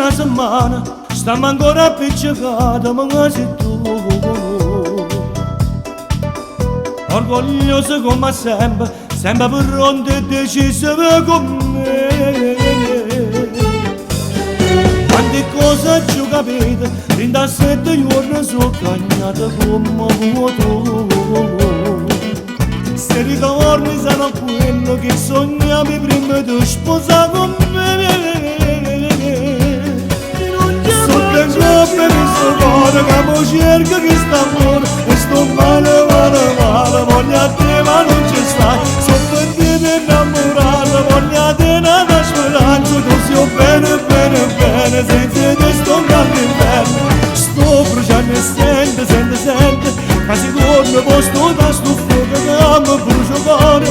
una settimana, stiamo ancora appiccicati, ma quasi tu. Orgoglioso come sempre, sempre pronto e deciso con me. Quante cose ci ho capito, 37 giorni sono cagnate come tu. Se ritorni sarà quello che sognavi prima di sposare con me. Sotto il globo mi sto cuore che mi cerca che sta amore. E sto male, male, male, voglio a te ma non ci stai. Sotto il te innamorato, voglio a te nata speranza. Così io bene, bene, bene, senza te sto all'inferno. Sto bruciando e sente, sente, sente, quasi torno posto da sto fuoco che mi brucio cuore.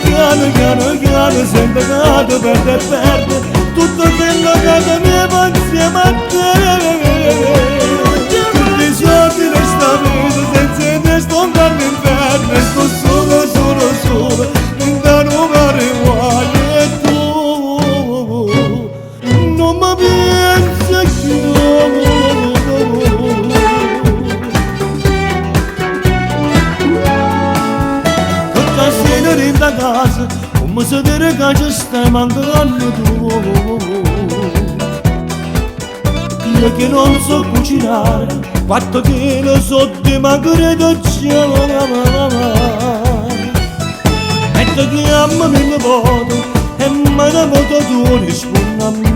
Piano, piano, piano, sento che ti perde e perde tutto quello che tenevo insieme a te. Tutti i giorni resta vita, senza te sto all'inferno. E sto solo, solo, solo, in da nuove uguali. E tu non mi pensi più. Tutta sera in da casa, come se dire che ci stai mancando tu. Io che non so cucinare, fatto che lo so di ma credo c'è la mamma. Metto che amo mille volte e mai una volta tu rispondi a me.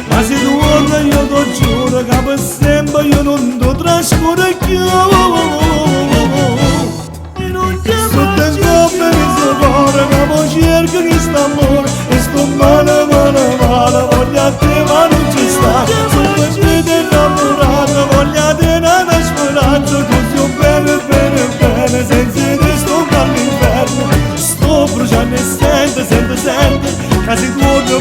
Ma se tu vuoi io ti giuro che per sempre io non ti trascuro più. Sotto il globo mi sto cuore che mi cerca che sta amore. E sto male, male, male, voglio a te ma non ci sta. Sotto il te innamorato, voglio a te nata speranza. Così io bene, bene, bene, senza te sto all'inferno. Sto bruciando e sente, sente, sente, quasi torno